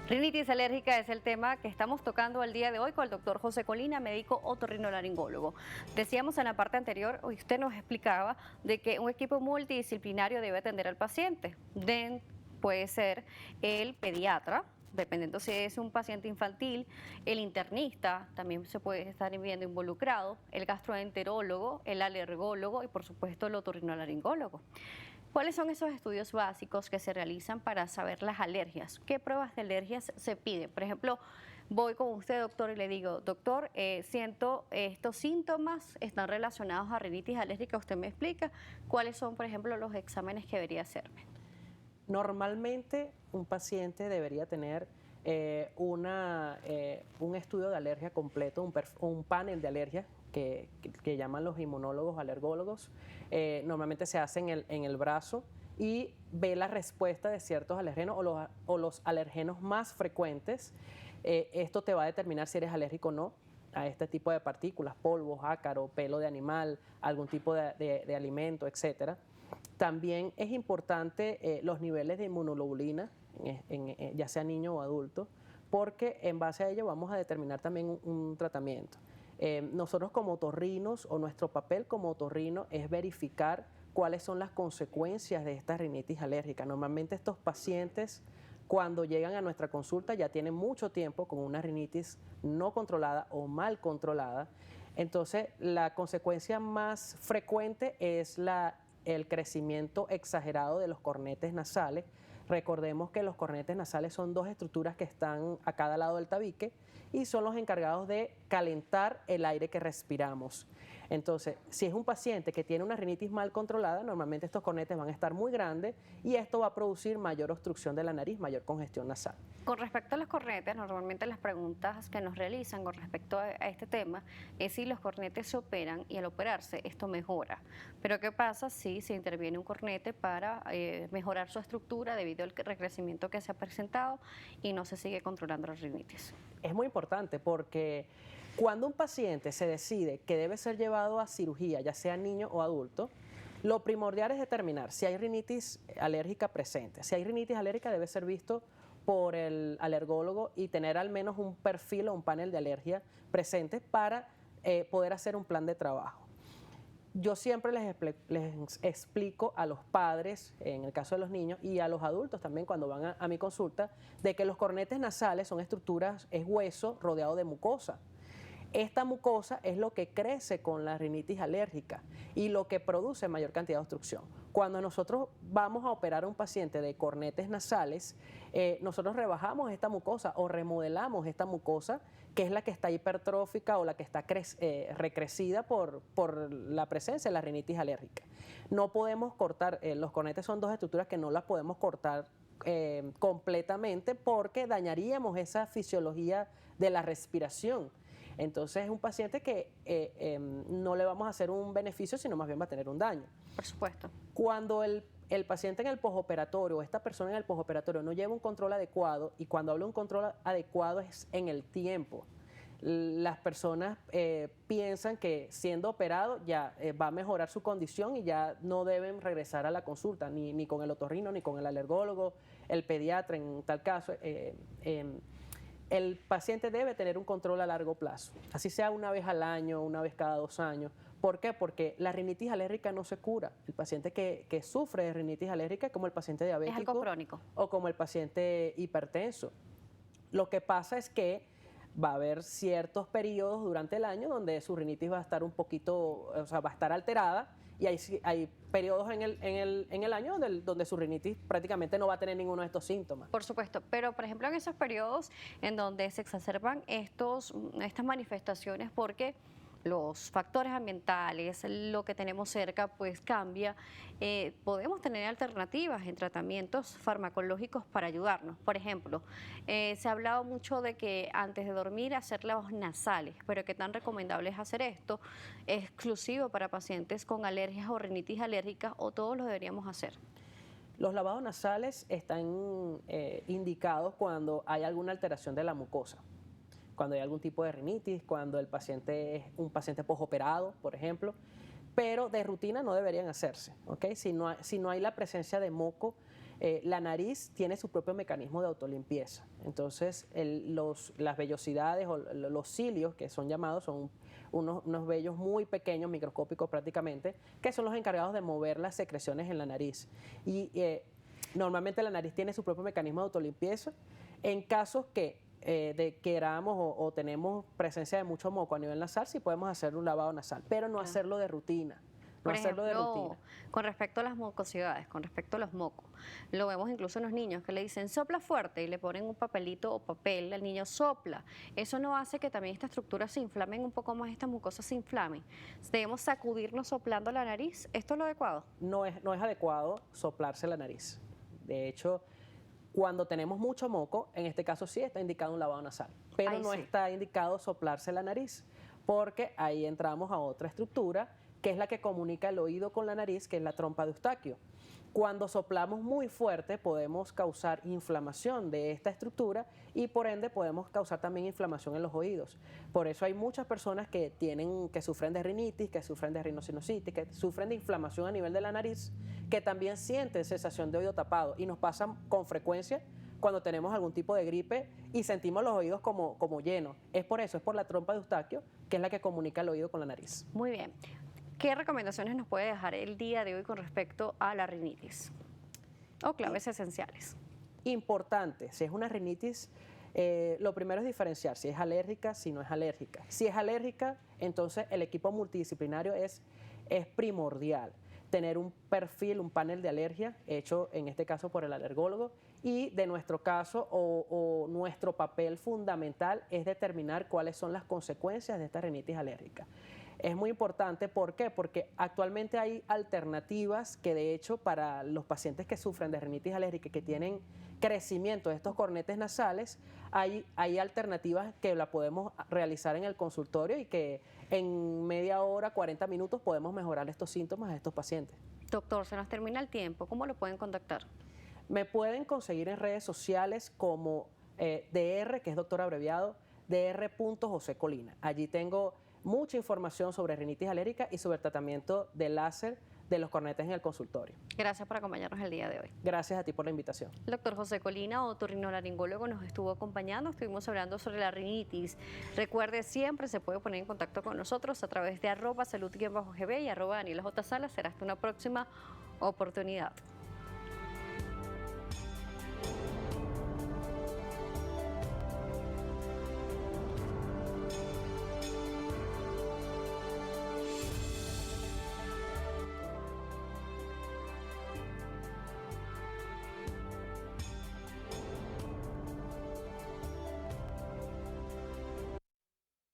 Rinitis alérgica es el tema que estamos tocando el día de hoy con el doctor José Colina, médico otorrinolaringólogo. Decíamos en la parte anterior, usted nos explicaba de que un equipo multidisciplinario debe atender al paciente. Puede ser el pediatra, dependiendo si es un paciente infantil, el internista también se puede estar viendo involucrado, el gastroenterólogo, el alergólogo y por supuesto el otorrinolaringólogo. ¿Cuáles son esos estudios básicos que se realizan para saber las alergias? ¿Qué pruebas de alergias se piden? Por ejemplo, voy con usted, doctor, y le digo, doctor, siento estos síntomas, están relacionados a rinitis alérgica. Usted me explica cuáles son, por ejemplo, los exámenes que debería hacerme. Normalmente un paciente debería tener un estudio de alergia completo, un panel de alergia que llaman los inmunólogos alergólogos. Normalmente se hace en el brazo y ve la respuesta de ciertos alergenos o los alergenos más frecuentes. Esto te va a determinar si eres alérgico o no a este tipo de partículas, polvos, ácaro, pelo de animal, algún tipo de alimento, etcétera. También es importante los niveles de inmunoglobulina, ya sea niño o adulto, porque en base a ello vamos a determinar también un tratamiento. Nosotros como otorrinos o nuestro papel como otorrino es verificar cuáles son las consecuencias de esta rinitis alérgica. Normalmente estos pacientes cuando llegan a nuestra consulta ya tienen mucho tiempo con una rinitis no controlada o mal controlada. Entonces la consecuencia más frecuente es el crecimiento exagerado de los cornetes nasales. Recordemos que los cornetes nasales son dos estructuras que están a cada lado del tabique y son los encargados de calentar el aire que respiramos. Entonces, si es un paciente que tiene una rinitis mal controlada, normalmente estos cornetes van a estar muy grandes y esto va a producir mayor obstrucción de la nariz, mayor congestión nasal. Con respecto a los cornetes, normalmente las preguntas que nos realizan con respecto a este tema es si los cornetes se operan y al operarse esto mejora. Pero ¿qué pasa si se interviene un cornete para mejorar su estructura debido al recrecimiento que se ha presentado y no se sigue controlando la rinitis? Es muy importante porque cuando un paciente se decide que debe ser llevado a cirugía, ya sea niño o adulto, lo primordial es determinar si hay rinitis alérgica presente. Si hay rinitis alérgica debe ser visto por el alergólogo y tener al menos un perfil o un panel de alergia presente para poder hacer un plan de trabajo. Yo siempre les explico a los padres, en el caso de los niños, y a los adultos también cuando van a mi consulta, de que los cornetes nasales son estructuras, es hueso rodeado de mucosa. Esta mucosa es lo que crece con la rinitis alérgica y lo que produce mayor cantidad de obstrucción. Cuando nosotros vamos a operar a un paciente de cornetes nasales, nosotros rebajamos esta mucosa o remodelamos esta mucosa, que es la que está hipertrófica o la que está recrecida por la presencia de la rinitis alérgica. No podemos cortar, los cornetes son dos estructuras que no las podemos cortar completamente porque dañaríamos esa fisiología de la respiración. Entonces es un paciente que no le vamos a hacer un beneficio, sino más bien va a tener un daño. Por supuesto. Cuando el paciente en el posoperatorio o esta persona en el posoperatorio no lleva un control adecuado, y cuando hablo de un control adecuado es en el tiempo. Las personas piensan que siendo operado ya va a mejorar su condición y ya no deben regresar a la consulta, ni con el otorrino, ni con el alergólogo, el pediatra en tal caso. El paciente debe tener un control a largo plazo, así sea una vez al año, una vez cada 2 años. ¿Por qué? Porque la rinitis alérgica no se cura. El paciente que sufre de rinitis alérgica es como el paciente diabético. Es algo crónico. O como el paciente hipertenso. Lo que pasa es que va a haber ciertos periodos durante el año donde su rinitis va a estar un poquito, o sea, va a estar alterada, y hay periodos en el año donde su rinitis prácticamente no va a tener ninguno de estos síntomas. Por supuesto, pero por ejemplo en esos periodos en donde se exacerban estas manifestaciones porque los factores ambientales, lo que tenemos cerca, pues cambia, podemos tener alternativas en tratamientos farmacológicos para ayudarnos. Por ejemplo, se ha hablado mucho de que antes de dormir hacer lavos nasales, pero ¿qué tan recomendable es hacer esto? ¿Es exclusivo para pacientes con alergias o rinitis alérgicas o todos lo deberíamos hacer? Los lavados nasales están indicados cuando hay alguna alteración de la mucosa, cuando hay algún tipo de rinitis, cuando el paciente es un paciente posoperado, por ejemplo, pero de rutina no deberían hacerse, ¿ok? Si no hay la presencia de moco, la nariz tiene su propio mecanismo de autolimpieza. Entonces, las vellosidades o los cilios, que son llamados, son unos vellos muy pequeños, microscópicos prácticamente, que son los encargados de mover las secreciones en la nariz. Y normalmente la nariz tiene su propio mecanismo de autolimpieza. En casos que queramos o tenemos presencia de mucho moco a nivel nasal, sí podemos hacer un lavado nasal, pero no hacerlo de rutina. Por ejemplo, con respecto a las mucosidades, con respecto a los mocos, lo vemos incluso en los niños que le dicen sopla fuerte y le ponen un papelito o papel, el niño sopla. Eso no hace que también esta estructura se inflamen un poco más, estas mucosas se inflamen. Debemos sacudirnos soplando la nariz. ¿Esto es lo adecuado? No es adecuado soplarse la nariz. De hecho, cuando tenemos mucho moco, en este caso sí está indicado un lavado nasal, pero no está indicado soplarse la nariz, porque ahí entramos a otra estructura que es la que comunica el oído con la nariz, que es la trompa de Eustaquio. Cuando soplamos muy fuerte podemos causar inflamación de esta estructura y por ende podemos causar también inflamación en los oídos. Por eso hay muchas personas que sufren de rinitis, que sufren de rinosinusitis, que sufren de inflamación a nivel de la nariz, que también sienten sensación de oído tapado y nos pasa con frecuencia cuando tenemos algún tipo de gripe y sentimos los oídos como llenos. Es por eso, es por la trompa de Eustaquio, que es la que comunica el oído con la nariz. Muy bien. ¿Qué recomendaciones nos puede dejar el día de hoy con respecto a la rinitis? O claves esenciales. Importante, si es una rinitis, lo primero es diferenciar si es alérgica, si no es alérgica. Si es alérgica, entonces el equipo multidisciplinario es primordial. Tener un perfil, un panel de alergia hecho en este caso por el alergólogo y de nuestro caso o nuestro papel fundamental es determinar cuáles son las consecuencias de esta rinitis alérgica. Es muy importante, ¿por qué? Porque actualmente hay alternativas que de hecho para los pacientes que sufren de rinitis alérgica, que tienen crecimiento de estos cornetes nasales, hay alternativas que la podemos realizar en el consultorio y que en media hora, 40 minutos podemos mejorar estos síntomas de estos pacientes. Doctor, se nos termina el tiempo, ¿cómo lo pueden contactar? Me pueden conseguir en redes sociales como DR, que es doctor abreviado, dr.josecolina. Allí tengo mucha información sobre rinitis alérgica y sobre el tratamiento de láser de los cornetes en el consultorio. Gracias por acompañarnos el día de hoy. Gracias a ti por la invitación. El doctor José Colina, otorrinolaringólogo, nos estuvo acompañando. Estuvimos hablando sobre la rinitis. Recuerde, siempre se puede poner en contacto con nosotros a través de @salud_gb y @DanielaJSalas. Será hasta una próxima oportunidad.